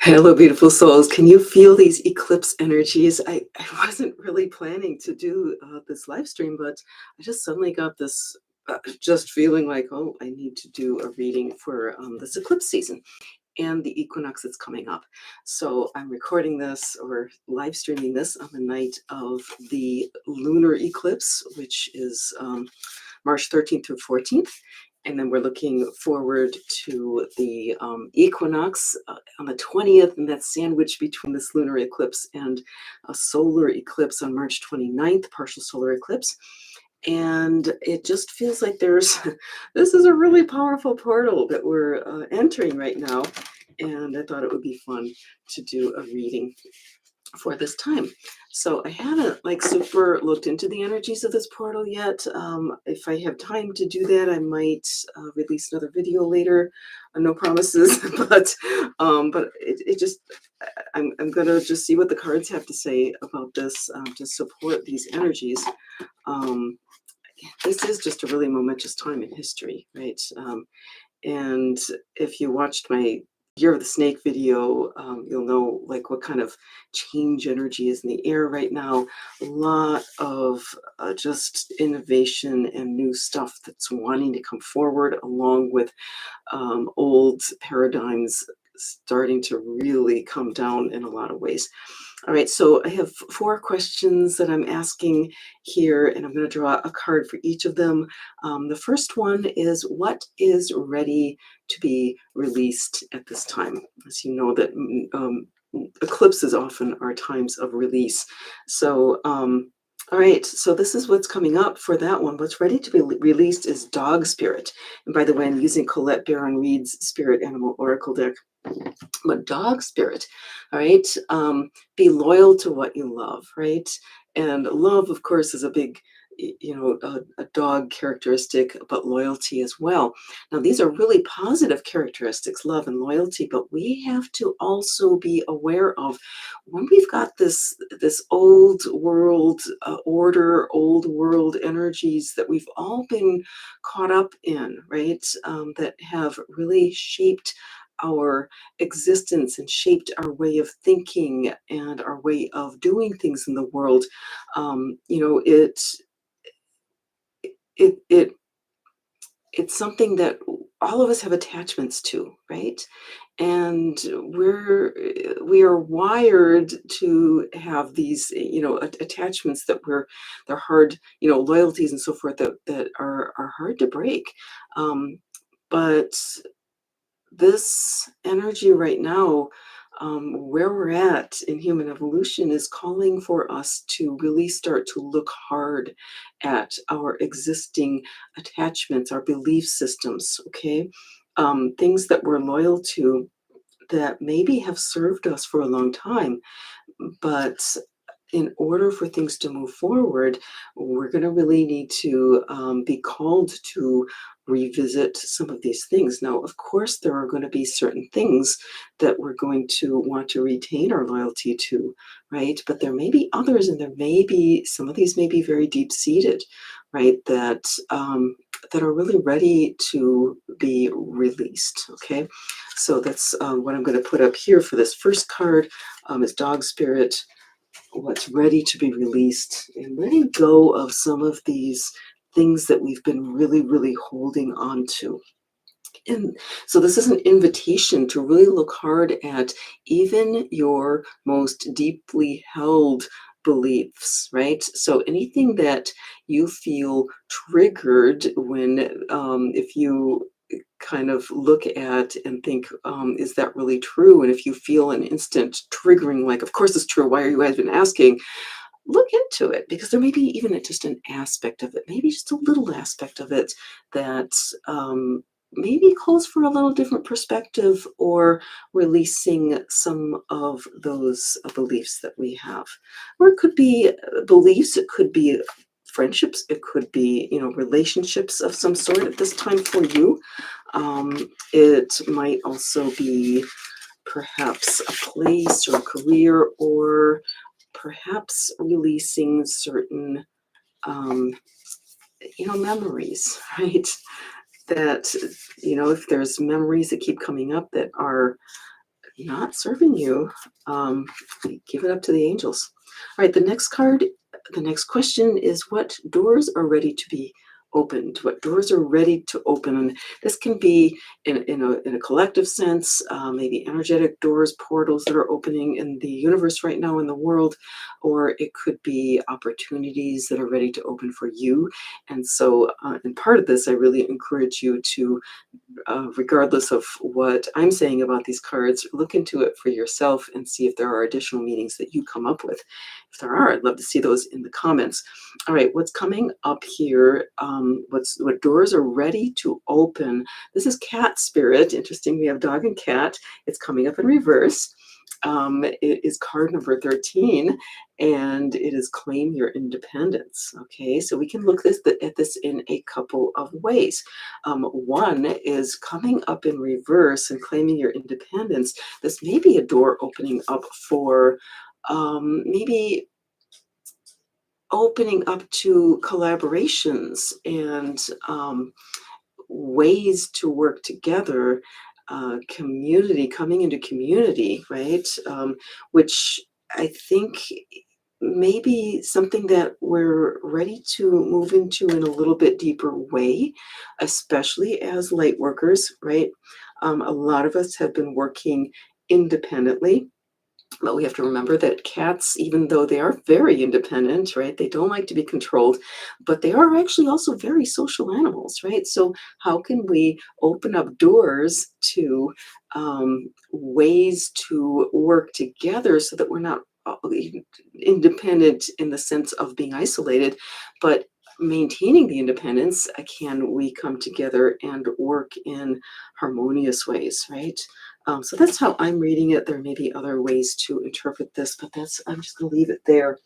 Hello, beautiful souls. Can you feel these eclipse energies? I wasn't really planning to do this live stream, but I just suddenly got this just feeling like, oh, I need to do a reading for this eclipse season and the equinox that's coming up. So I'm recording this or live streaming this on the night of the lunar eclipse, which is March 13th through 14th. And then we're looking forward to the equinox on the 20th, and that's sandwiched between this lunar eclipse and a solar eclipse on March 29th, partial solar eclipse. And it just feels like there's, this is a really powerful portal that we're entering right now. And I thought it would be fun to do a reading for this time. So I haven't like super looked into the energies of this portal yet. If I have time to do that, I might release another video later. No promises, but it just I'm gonna just see what the cards have to say about this to support these energies. This is just a really momentous time in history, right? And if you watched my Year of the Snake video, you'll know like what kind of change energy is in the air right now. A lot of just innovation and new stuff that's wanting to come forward, along with old paradigms starting to really come down in a lot of ways. All right, so I have 4 questions that I'm asking here, and I'm going to draw a card for each of them. The first one is, what is ready to be released at this time? As you know that eclipses often are times of release. So, all right, so this is what's coming up for that one. What's ready to be released is dog spirit. And by the way, I'm using Colette Baron-Reid's Spirit Animal Oracle deck. But dog spirit, all right, be loyal to what you love, right? And love, of course, is a big, a dog characteristic, but loyalty as well. Now, these are really positive characteristics, love and loyalty, but we have to also be aware of when we've got this old world order, old world energies that we've all been caught up in, right? That have really shaped our existence and shaped our way of thinking and our way of doing things in the world. It it's something that all of us have attachments to, right? And we are wired to have these, attachments they're hard, loyalties and so forth that are hard to break. But this energy right now, where we're at in human evolution, is calling for us to really start to look hard at our existing attachments, our belief systems, okay? Things that we're loyal to that maybe have served us for a long time, but in order for things to move forward, we're going to really need to be called to revisit some of these things. Now, of course, there are going to be certain things that we're going to want to retain our loyalty to, right? But there may be others, and there may be some of these may be very deep-seated, right? That are really ready to be released. Okay, so that's what I'm going to put up here for this first card is dog spirit. What's ready to be released, and letting go of some of these things that we've been really, really holding on to. And so this is an invitation to really look hard at even your most deeply held beliefs, right? So anything that you feel triggered when, if you kind of look at and think, is that really true? And if you feel an instant triggering, like, of course it's true, why are you guys been asking? Look into it, because there may be even just an aspect of it, maybe just a little aspect of it that maybe calls for a little different perspective, or releasing some of those beliefs that we have. Or it could be beliefs, it could be friendships, it could be, relationships of some sort at this time for you. It might also be perhaps a place or a career, or perhaps releasing certain, memories, right? That, if there's memories that keep coming up that are not serving you, give it up to the angels. All right, the next card, the next question is, what doors are ready to be opened? What doors are ready to open? And this can be in a collective sense, maybe energetic doors, portals that are opening in the universe right now in the world, or it could be opportunities that are ready to open for you. And so, in part of this, I really encourage you to, regardless of what I'm saying about these cards, look into it for yourself and see if there are additional meanings that you come up with. If there are, I'd love to see those in the comments. All right, what's coming up here? What doors are ready to open? This is cat spirit. Interesting, we have dog and cat. It's coming up in reverse. It is card number 13, and it is claim your independence. Okay, so we can look at this in a couple of ways. One is coming up in reverse and claiming your independence. This may be a door opening up for maybe opening up to collaborations and ways to work together, community, coming into community, right? Which I think maybe something that we're ready to move into in a little bit deeper way, especially as light workers, right? A lot of us have been working independently. But we have to remember that cats, even though they are very independent, right, they don't like to be controlled, but they are actually also very social animals, right? So, how can we open up doors to ways to work together so that we're not independent in the sense of being isolated, but maintaining the independence? Can we come together and work in harmonious ways, right? So that's how I'm reading it. There may be other ways to interpret this, but I'm just going to leave it there.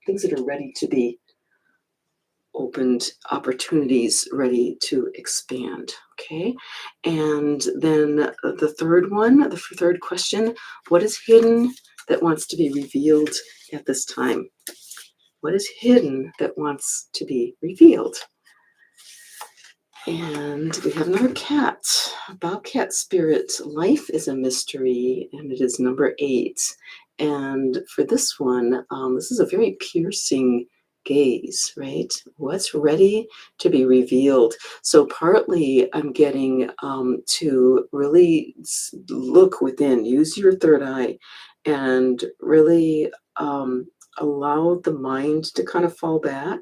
Things that are ready to be opened, opportunities ready to expand. Okay. And then the third one, the third question, what is hidden that wants to be revealed at this time? What is hidden that wants to be revealed? And we have another cat, Bobcat Spirit. Life is a mystery, and it is number 8. And for this one, this is a very piercing gaze, right? What's ready to be revealed? So partly I'm getting to really look within, use your third eye, and really allow the mind to kind of fall back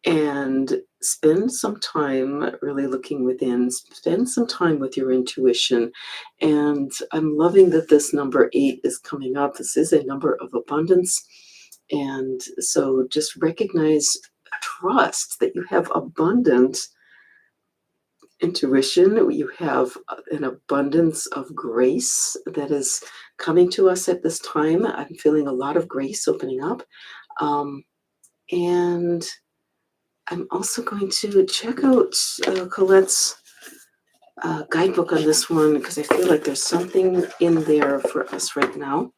and spend some time really looking within, spend some time with your intuition. And I'm loving that this number 8 is coming up. This is a number of abundance. And so just recognize, trust that you have abundant intuition. You have an abundance of grace that is coming to us at this time. I'm feeling a lot of grace opening up. And I'm also going to check out Colette's guidebook on this one because I feel like there's something in there for us right now.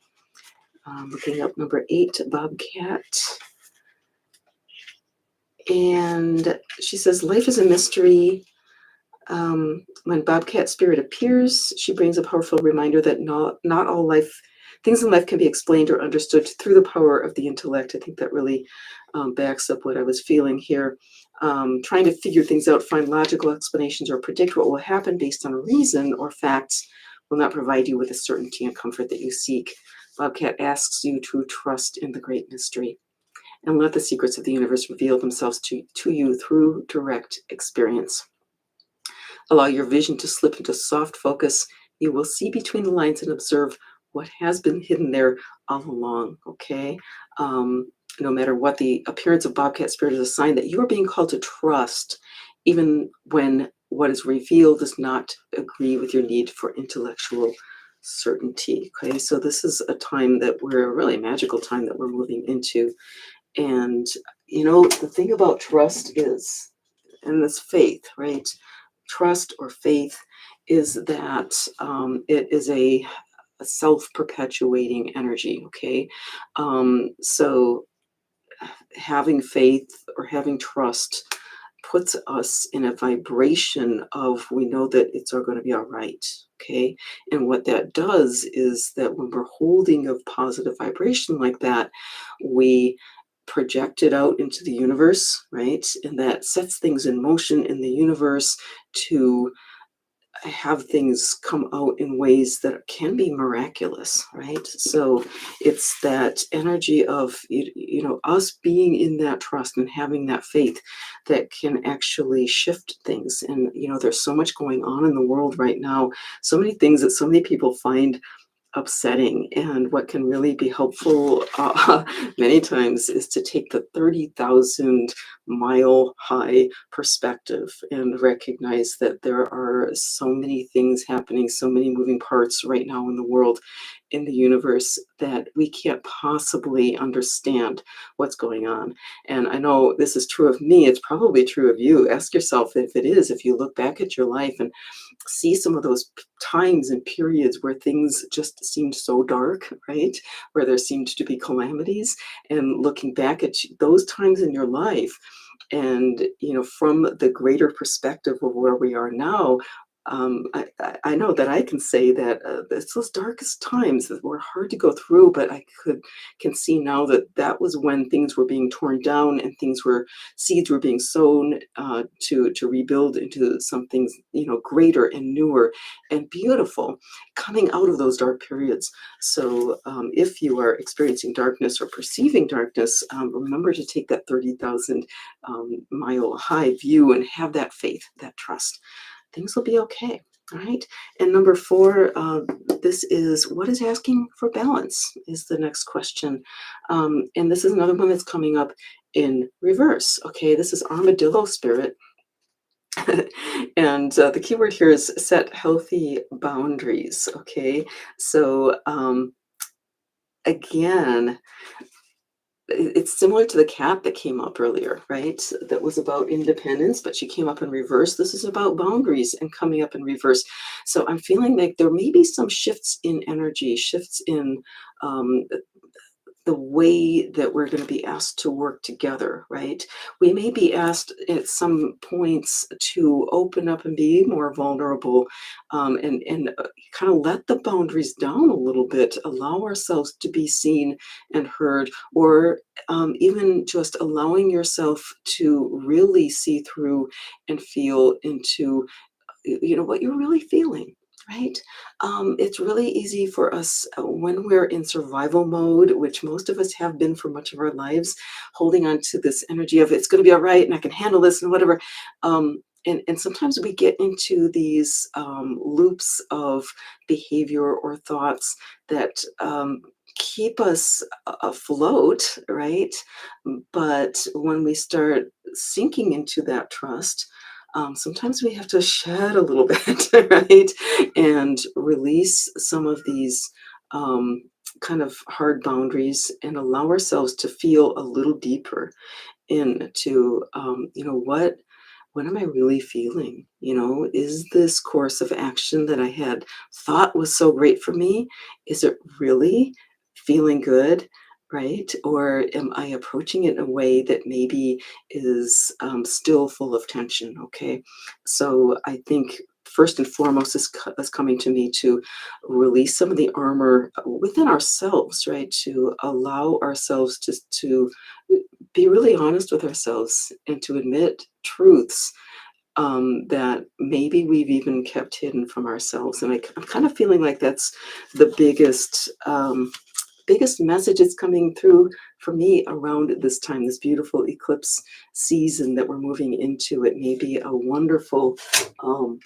Looking up number 8, Bobcat. And she says, life is a mystery. When Bobcat Spirit appears, she brings a powerful reminder that not all things in life can be explained or understood through the power of the intellect. I think that really backs up what I was feeling here. Trying to figure things out, find logical explanations, or predict what will happen based on reason or facts will not provide you with the certainty and comfort that you seek. Bobcat asks you to trust in the great mystery and let the secrets of the universe reveal themselves to you through direct experience. Allow your vision to slip into soft focus. You will see between the lines and observe what has been hidden there all along, okay? No matter what the appearance of Bobcat Spirit is a sign that you are being called to trust, even when what is revealed does not agree with your need for intellectual certainty, okay? So this is a time that we're a really magical time that we're moving into. And, the thing about trust is, and this faith, right? Trust or faith is that it is a self-perpetuating energy, okay? So having faith or having trust puts us in a vibration of, we know that it's all going to be all right. Okay. And what that does is that when we're holding a positive vibration like that, we project it out into the universe, right? And that sets things in motion in the universe to have things come out in ways that can be miraculous, right? So it's that energy of, us being in that trust and having that faith that can actually shift things. And there's so much going on in the world right now, so many things that so many people find upsetting. And what can really be helpful many times is to take the 30,000 mile high perspective and recognize that there are so many things happening, so many moving parts right now in the world, in the universe, that we can't possibly understand what's going on. And I know this is true of me, it's probably true of you. Ask yourself if it is, if you look back at your life and see some of those times and periods where things just seemed so dark, right? Where there seemed to be calamities, and looking back at those times in your life, and from the greater perspective of where we are now, I know that I can say that it's those darkest times that were hard to go through, but can see now that that was when things were being torn down, and seeds were being sown to rebuild into something greater and newer and beautiful, coming out of those dark periods. So if you are experiencing darkness or perceiving darkness, remember to take that 30,000 mile high view and have that faith, that trust. Things will be okay. All right. And number 4, this is, what is asking for balance, is the next question. And this is another one that's coming up in reverse. Okay. This is armadillo spirit. And the key word here is set healthy boundaries. Okay. So again, it's similar to the cat that came up earlier, right? That was about independence, but she came up in reverse. This is about boundaries and coming up in reverse. So I'm feeling like there may be some shifts in energy, shifts in um, the way that we're going to be asked to work together, right? We may be asked at some points to open up and be more vulnerable, and kind of let the boundaries down a little bit, allow ourselves to be seen and heard, or even just allowing yourself to really see through and feel into what you're really feeling, right? It's really easy for us when we're in survival mode, which most of us have been for much of our lives, holding on to this energy of, it's going to be all right and I can handle this and whatever. And sometimes we get into these loops of behavior or thoughts that keep us afloat, right? But when we start sinking into that trust, sometimes we have to shed a little bit, right? And release some of these kind of hard boundaries and allow ourselves to feel a little deeper into, what am I really feeling? Is this course of action that I had thought was so great for me, is it really feeling good? Right? Or am I approaching it in a way that maybe is still full of tension? Okay. So I think first and foremost is coming to me to release some of the armor within ourselves, right? To allow ourselves to be really honest with ourselves and to admit truths that maybe we've even kept hidden from ourselves. And I'm kind of feeling like that's the biggest message that's coming through for me around this time, this beautiful eclipse season that we're moving into. It may be um,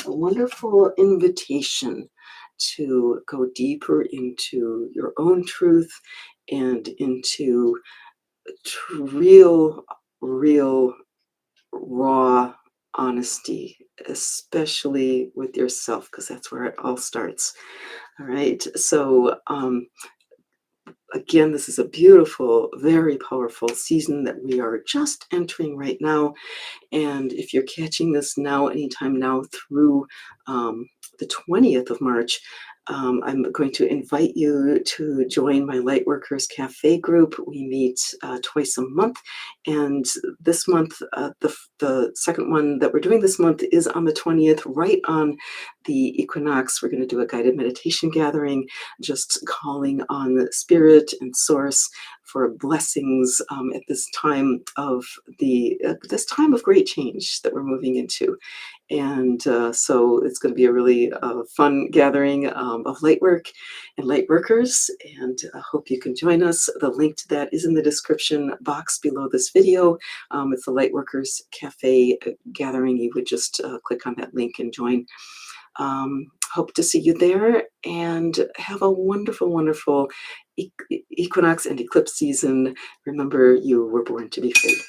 a wonderful invitation to go deeper into your own truth and into real, raw honesty, especially with yourself, because that's where it all starts. All right. So, again, this is a beautiful, very powerful season that we are just entering right now. And if you're catching this now, anytime now through the 20th of March, I'm going to invite you to join my Lightworkers Cafe group. We meet twice a month, and this month, the second one that we're doing this month is on the 20th, right on the equinox. We're going to do a guided meditation gathering, just calling on spirit and source for blessings at this time of this time of great change that we're moving into. And so it's going to be a really fun gathering of light work and light workers. And I hope you can join us. The link to that is in the description box below this video. It's the Lightworkers Cafe gathering. You would just click on that link and join. Hope to see you there, and have a wonderful, wonderful equinox and eclipse season. Remember, you were born to be free.